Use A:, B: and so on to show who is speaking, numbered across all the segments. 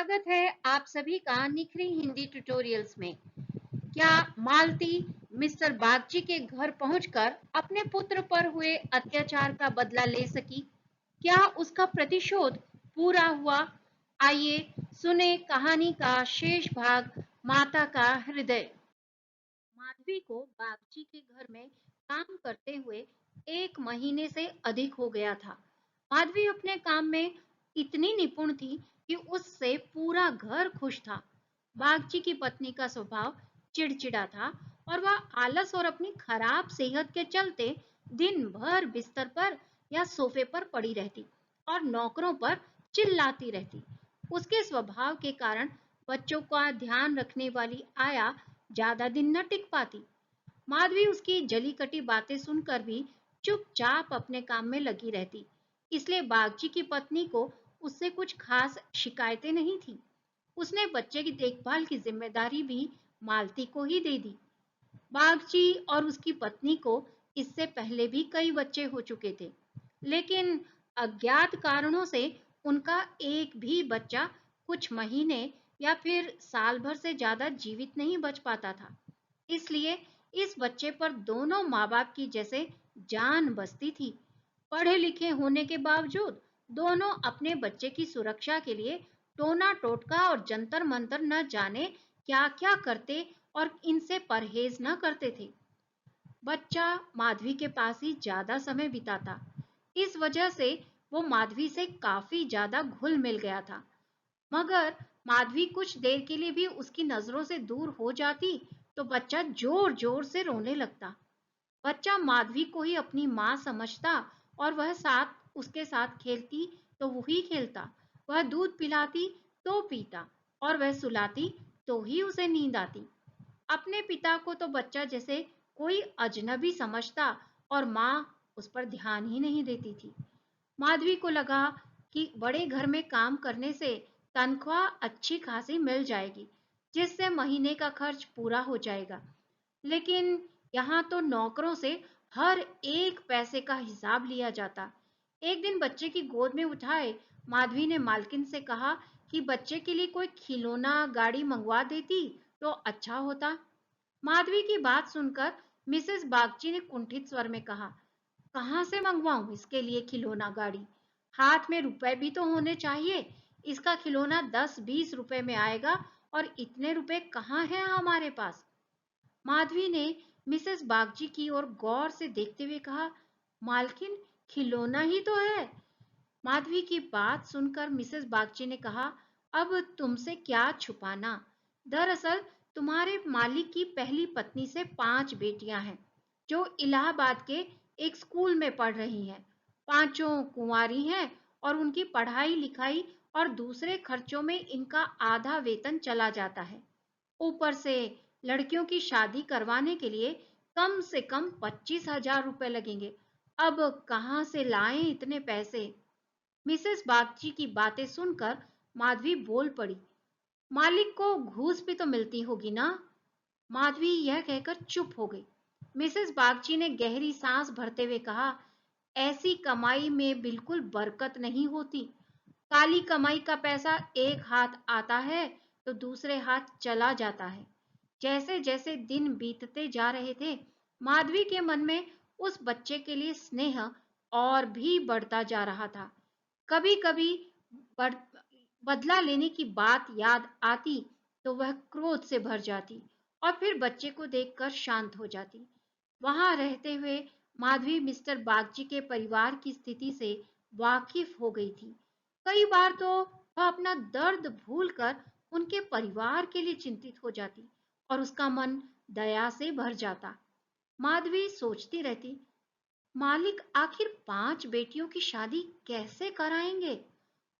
A: स्वागत है आप सभी का निखरी हिंदी ट्यूटोरियल्स में। क्या मालती मिस्टर बागची के घर पहुंचकर अपने पुत्र पर हुए अत्याचार का बदला ले सकी? क्या उसका प्रतिशोध पूरा हुआ? आइए सुने कहानी का शेष भाग, माता का हृदय। माधवी को बागची के घर में काम करते हुए 1 महीने से अधिक हो गया था। माधवी अपने काम में इतनी निपुण थी कि उससे पूरा घर खुश था। बागची की पत्नी का स्वभाव चिड़चिड़ा था और वह आलस और अपनी खराब सेहत के चलते दिन भर बिस्तर पर या सोफे पर पड़ी रहती और नौकरों पर चिल्लाती रहती। उसके स्वभाव के कारण बच्चों का ध्यान रखने वाली आया ज्यादा दिन न टिक पाती। माधवी उसकी जली कटी बातें सुनकर भी चुपचाप अपने काम में लगी रहती। इसलिए बागची की पत्नी को उससे कुछ खास शिकायतें नहीं थी। उसने बच्चे की देखभाल की जिम्मेदारी भी मालती को ही दे दी। बागची और उसकी पत्नी को इससे पहले भी कई बच्चे हो चुके थे, लेकिन अज्ञात कारणों से उनका एक भी बच्चा कुछ महीने या फिर साल भर से ज्यादा जीवित नहीं बच पाता था। इसलिए इस बच्चे पर दोनों माँ बाप की जैसे जान बसती थी। पढ़े लिखे होने के बावजूद दोनों अपने बच्चे की सुरक्षा के लिए टोना टोटका और जंतर मंतर न जाने क्या क्या करते और इनसे परहेज न करते थे। बच्चा माधवी के पास ही ज्यादा समय बिताता। इस वजह से वो माधवी से काफी ज्यादा घुल मिल गया था। मगर माधवी कुछ देर के लिए भी उसकी नजरों से दूर हो जाती तो बच्चा जोर जोर से रोने लगता। बच्चा माधवी को ही अपनी माँ समझता और वह साथ उसके साथ खेलती तो वही खेलता, वह दूध पिलाती तो पीता और वह सुलाती तो ही उसे नींद आती। अपने पिता को तो बच्चा जैसे कोई अजनबी समझता और माँ उस पर ध्यान ही नहीं देती थी। माधवी को लगा कि बड़े घर में काम करने से तनख्वाह अच्छी खासी मिल जाएगी, जिससे महीने का खर्च पूरा हो जाएगा। लेकिन यहाँ तो नौकरों से हर एक पैसे का हिसाब लिया जाता। एक दिन बच्चे की गोद में उठाए माधवी ने मालकिन से कहा कि बच्चे के लिए कोई खिलौना गाड़ी मंगवा देती तो अच्छा होता। माधवी की बात सुनकर मिसेस बागची ने कुंठित स्वर में कहा, कहाँ से मंगवाऊं इसके लिए खिलौना गाड़ी? हाथ में रुपए भी तो होने चाहिए। इसका खिलौना 10-20 रुपए में आएगा और इतने रुपए कहाँ हैं हमारे पास? माधवी ने मिसेस बागची की ओर गौर से देखते हुए कहा, मालकिन खिलौना ही तो है। माधवी की बात सुनकर मिसेस बागची ने कहा, अब तुमसे क्या छुपाना। दरअसल तुम्हारे मालिक की पहली पत्नी से 5 बेटियां हैं जो इलाहाबाद के एक स्कूल में पढ़ रही हैं। पांचों कुंवारी हैं और उनकी पढ़ाई लिखाई और दूसरे खर्चों में इनका आधा वेतन चला जाता है। ऊपर से लड़कियों की शादी करवाने के लिए कम से कम 25,000 रुपए लगेंगे। अब कहाँ से लाएं इतने पैसे? मिसेस बागची की बातें सुनकर माधवी बोल पड़ी, मालिक को घूस भी तो मिलती होगी ना? माधवी यह कहकर चुप हो गई। मिसेस बागची ने गहरी सांस भरते हुए कहा, ऐसी कमाई में बिल्कुल बरकत नहीं होती। काली कमाई का पैसा एक हाथ आता है तो दूसरे हाथ चला जाता है। जैसे जैसे दिन बीतते जा रहे थे, माधवी के मन में उस बच्चे के लिए स्नेह और भी बढ़ता जा रहा था। कभी कभी बदला लेने की बात याद आती तो वह क्रोध से भर जाती और फिर बच्चे को देखकर शांत हो जाती। वहां रहते हुए माधवी मिस्टर बागची के परिवार की स्थिति से वाकिफ हो गई थी। कई बार तो वह अपना दर्द भूलकर उनके परिवार के लिए चिंतित हो जाती और उसका मन दया से भर जाता। माधवी सोचती रहती, मालिक आखिर 5 बेटियों की शादी कैसे कराएंगे?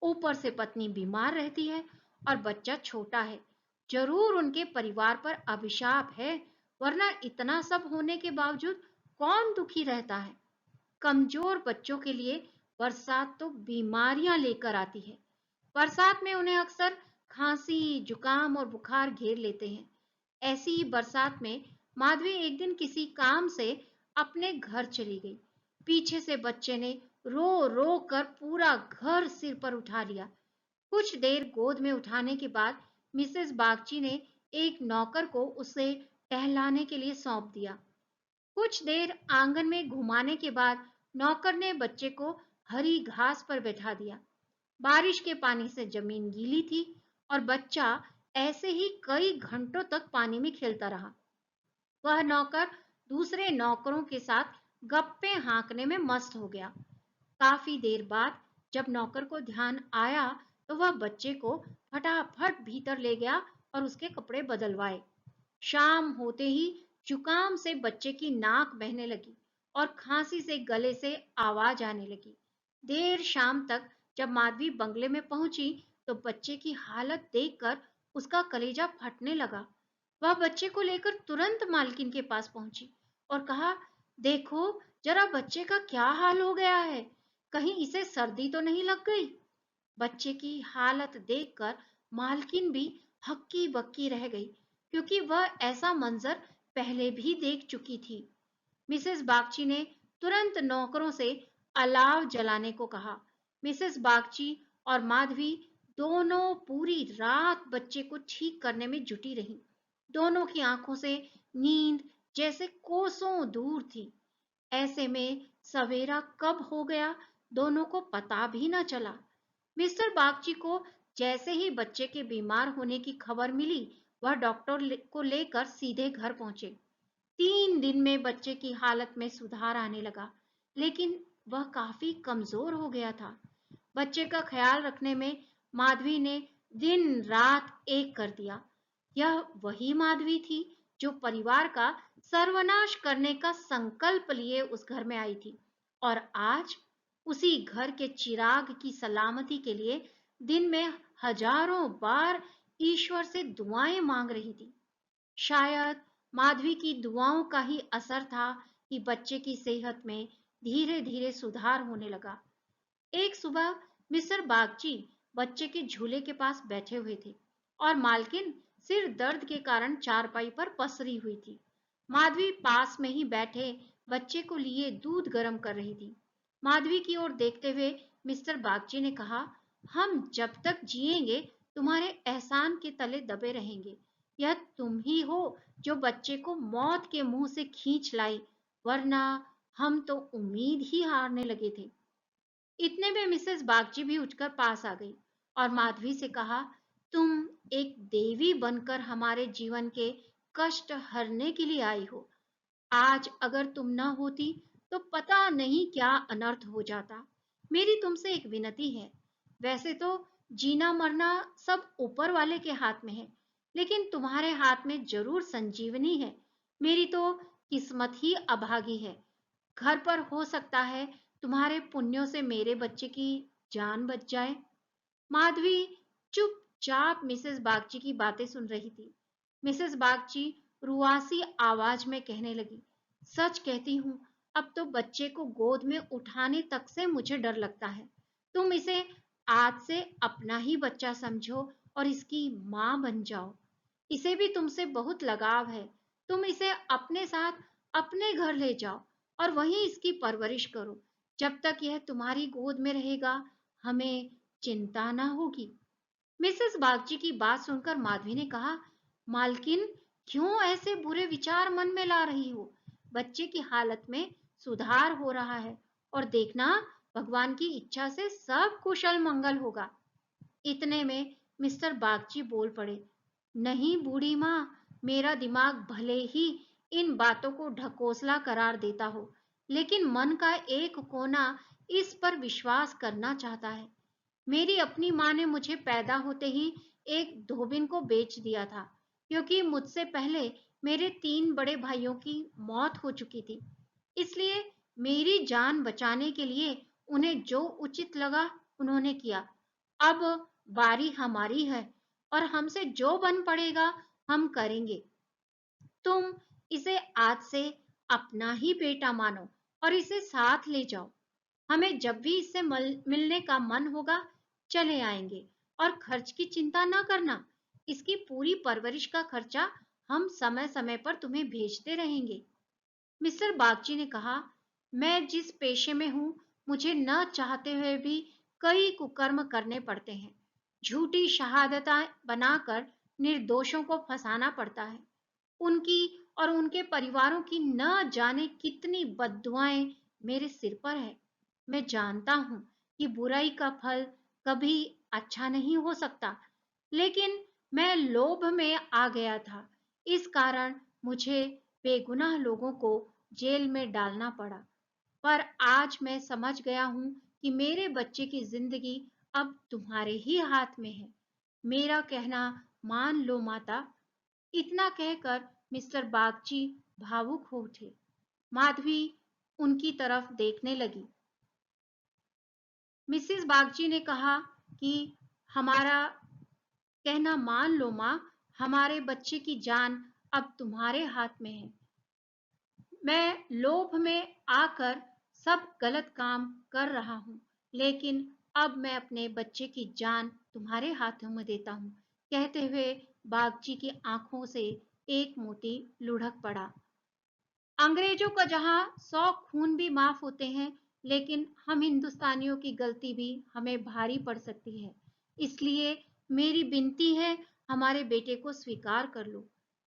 A: ऊपर से पत्नी बीमार रहती है और बच्चा छोटा है। जरूर उनके परिवार पर अभिशाप है, वरना इतना सब होने के बावजूद कौन दुखी रहता है? कमजोर बच्चों के लिए बरसात तो बीमारियां लेकर आती है। बरसात में उन्हें अक्सर खांसी, जुकाम और बुखार घेर लेते हैं। ऐसी ही बरसात में माधवी एक दिन किसी काम से अपने घर चली गई। पीछे से बच्चे ने रो रो कर पूरा घर सिर पर उठा लिया। कुछ देर गोद में उठाने के बाद मिसेस बागची ने एक नौकर को उसे टहलाने के लिए सौंप दिया। कुछ देर आंगन में घुमाने के बाद नौकर ने बच्चे को हरी घास पर बैठा दिया। बारिश के पानी से जमीन गीली थी और बच्चा ऐसे ही कई घंटों तक पानी में खेलता रहा। वह नौकर दूसरे नौकरों के साथ गप्पे हाँकने में मस्त हो गया। काफी देर बाद जब नौकर को ध्यान आया तो वह बच्चे को फटाफट भीतर ले गया और उसके कपड़े बदलवाए। शाम होते ही जुकाम से बच्चे की नाक बहने लगी और खांसी से गले से आवाज आने लगी। देर शाम तक जब माधवी बंगले में पहुंची तो बच्चे की हालत देखकर उसका कलेजा फटने लगा। वह बच्चे को लेकर तुरंत मालकिन के पास पहुंची और कहा, देखो जरा बच्चे का क्या हाल हो गया है, कहीं इसे सर्दी तो नहीं लग गई। बच्चे की हालत देखकर मालकिन भी हक्की बक्की रह गई, क्योंकि वह ऐसा मंजर पहले भी देख चुकी थी। मिसेस बागची ने तुरंत नौकरों से अलाव जलाने को कहा। मिसेस बागची और माधवी दोनों पूरी रात बच्चे को ठीक करने में जुटी रहीं। दोनों की आंखों से नींद जैसे कोसों दूर थी। ऐसे में सवेरा कब हो गया दोनों को पता भी न चला। मिस्टर बागची को जैसे ही बच्चे के बीमार होने की खबर मिली, वह डॉक्टर को लेकर सीधे घर पहुंचे। 3 दिन में बच्चे की हालत में सुधार आने लगा, लेकिन वह काफी कमजोर हो गया था। बच्चे का ख्याल रखने में माधवी ने दिन रात एक कर दिया। यह वही माधवी थी जो परिवार का सर्वनाश करने का संकल्प लिए उस घर में आई थी और आज उसी घर के चिराग की सलामती के लिए दिन में हजारों बार ईश्वर से दुआएं मांग रही थी। शायद माधवी की दुआओं का ही असर था कि बच्चे की सेहत में धीरे धीरे सुधार होने लगा। एक सुबह मिस्टर बागची बच्चे के झूले के पास बैठे हुए थे और मालकिन सिर दर्द के कारण चारपाई पर पसरी हुई थी। माधवी पास में ही बैठे बच्चे को लिए दूध गर्म कर रही थी। माधवी की ओर देखते हुए मिस्टर बागची ने कहा, हम जब तक जिएंगे तुम्हारे एहसान के तले दबे रहेंगे। यह तुम ही हो जो बच्चे को मौत के मुंह से खींच लाई, वरना हम तो उम्मीद ही हारने लगे थे। इतने में मिसेस बागची भी उठकर पास आ गई और माधवी से कहा, तुम एक देवी बनकर हमारे जीवन के कष्ट हरने के लिए आई हो। आज अगर तुम न होती तो पता नहीं क्या अनर्थ हो जाता। मेरी तुमसे एक विनती है। वैसे तो जीना मरना सब ऊपर वाले के हाथ में है, लेकिन तुम्हारे हाथ में जरूर संजीवनी है। मेरी तो किस्मत ही अभागी है। घर पर हो सकता है तुम्हारे पुण्यों से मेरे बच्चे की जान बच जाए। माधवी चुपचाप मिसेस बागची की बातें सुन रही थी। मिसेस बागची रुआसी आवाज में कहने लगी, सच कहती हूँ, अब तो बच्चे को गोद में उठाने तक से मुझे डर लगता है। तुम इसे आज से अपना ही बच्चा समझो और इसकी माँ बन जाओ। इसे भी तुमसे बहुत लगाव है। तुम इसे अपने साथ अपने घर ले जाओ और वहीं इसकी परवरिश करो। जब तक यह तुम्हारी गोद में रहेगा, हमें चिंता ना होगी। मिसेस बागची की बात सुनकर माधवी ने कहा, मालकिन क्यों ऐसे बुरे विचार मन में ला रही हो? बच्चे की हालत में सुधार हो रहा है और देखना, भगवान की इच्छा से सब कुशल मंगल होगा। इतने में मिस्टर बागची बोल पड़े, नहीं बूढ़ी माँ, मेरा दिमाग भले ही इन बातों को ढकोसला करार देता हो, लेकिन मन का एक कोना इस पर विश्वास करना चाहता है। मेरी अपनी माँ ने मुझे पैदा होते ही एक धोबिन को बेच दिया था, क्योंकि मुझसे पहले मेरे 3 बड़े भाइयों की मौत हो चुकी थी। इसलिए मेरी जान बचाने के लिए उन्हें जो उचित लगा उन्होंने किया। अब बारी हमारी है और हमसे जो बन पड़ेगा हम करेंगे। तुम इसे आज से अपना ही बेटा मानो और इसे साथ ले जाओ। हमें जब भी इससे मिलने का मन होगा चले आएंगे और खर्च की चिंता ना करना। इसकी पूरी परवरिश का खर्चा हम समय समय पर तुम्हें भेजते रहेंगे। मिस्टर बागची ने कहा, मैं जिस पेशे में हूँ मुझे न चाहते हुए भी कई कुकर्म करने पड़ते हैं। झूठी शहादतें बनाकर निर्दोषों को फंसाना पड़ता है। उनकी और उनके परिवारों की न जाने कितनी बद्दुआएं मेरे सिर पर है। मैं जानता हूं कि बुराई का फल कभी अच्छा नहीं हो सकता, लेकिन मैं लोभ में आ गया था। इस कारण मुझे बेगुनाह लोगों को जेल में डालना पड़ा। पर आज मैं समझ गया हूं कि मेरे बच्चे की जिंदगी अब तुम्हारे ही हाथ में है। मेरा कहना मान लो माता। इतना कहकर मिस्टर बागची भावुक हो उठे। माधवी उनकी तरफ देखने लगी। मिसेस बागची ने कहा कि हमारा कहना मान लो माँ, हमारे बच्चे की जान अब तुम्हारे हाथ में है। मैं लोभ में आकर सब गलत काम कर रहा हूँ, लेकिन अब मैं अपने बच्चे की जान तुम्हारे हाथों में देता हूँ। कहते हुए बागची की आंखों से एक मोती लुढ़क पड़ा। अंग्रेजों का जहां 100 खून भी माफ होते हैं, लेकिन हम हिंदुस्तानियों की गलती भी हमें भारी पड़ सकती है। इसलिए मेरी विनती है, हमारे बेटे को स्वीकार कर लो।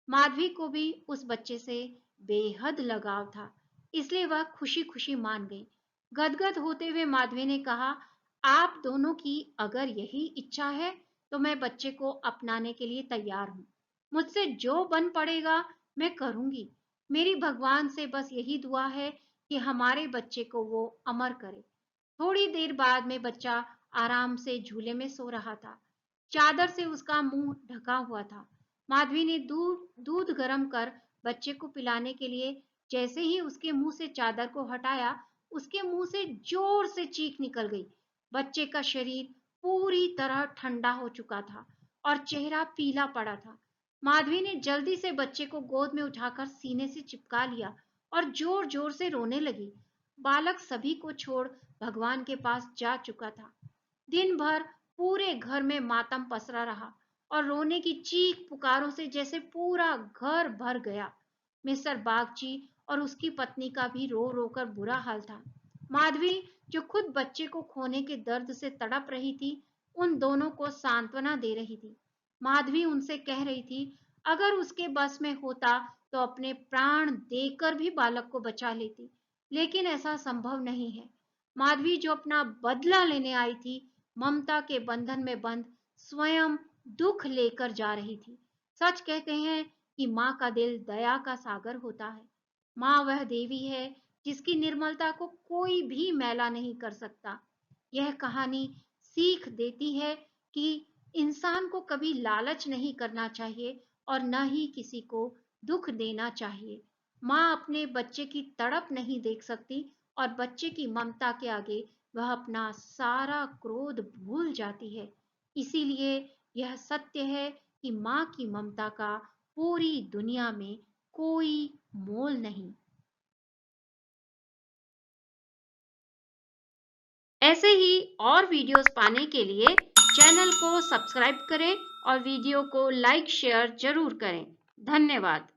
A: माधवी को भी उस बच्चे से बेहद लगाव था, इसलिए वह खुशी खुशी मान गई। गदगद होते हुए माधवी ने कहा, आप दोनों की अगर यही इच्छा है तो मैं बच्चे को अपनाने के लिए तैयार हूँ। मुझसे जो बन पड़ेगा मैं करूंगी। मेरी भगवान से बस यही दुआ है कि हमारे बच्चे को वो अमर करे। थोड़ी देर बाद में बच्चा आराम से झूले में सो रहा था। चादर से उसका मुंह ढका हुआ था। माधवी ने दूध दूध गर्म कर बच्चे को पिलाने के लिए जैसे ही उसके मुंह से चादर को हटाया, उसके मुंह से जोर से चीख निकल गई। बच्चे का शरीर पूरी तरह ठंडा हो चुका था और चेहरा पीला पड़ा था। माधवी ने जल्दी से बच्चे को गोद में उठाकर सीने से चिपका लिया और जोर जोर से रोने लगी। बालक सभी को छोड़ भगवान के पास जा चुका था। दिन भर पूरे घर में मातम पसरा रहा और रोने की चीख पुकारों से जैसे पूरा घर भर गया। मिस्टर बागची और उसकी पत्नी का भी रो रो कर बुरा हाल था। माधवी, जो खुद बच्चे को खोने के दर्द से तड़प रही थी, उन दोनों को सांत्वना दे रही थी। माधवी उनसे कह रही थी, अगर उसके बस में होता तो अपने प्राण देकर भी बालक को बचा लेती, लेकिन ऐसा संभव नहीं है। माधवी जो अपना बदला लेने आई थी, ममता के बंधन में बंध स्वयं दुख लेकर जा रही थी। सच कहते हैं कि माँ का दिल दया का सागर होता है। माँ वह देवी है जिसकी निर्मलता को कोई भी मैला नहीं कर सकता। यह कहानी सीख देती है कि इंसान को कभी लालच नहीं करना चाहिए और न ही किसी को दुख देना चाहिए। माँ अपने बच्चे की तड़प नहीं देख सकती और बच्चे की ममता के आगे वह अपना सारा क्रोध भूल जाती है। इसीलिए यह सत्य है कि माँ की ममता का पूरी दुनिया में कोई मोल नहीं। ऐसे ही और वीडियोस पाने के लिए चैनल को सब्सक्राइब करें और वीडियो को लाइक शेयर जरूर करें। धन्यवाद।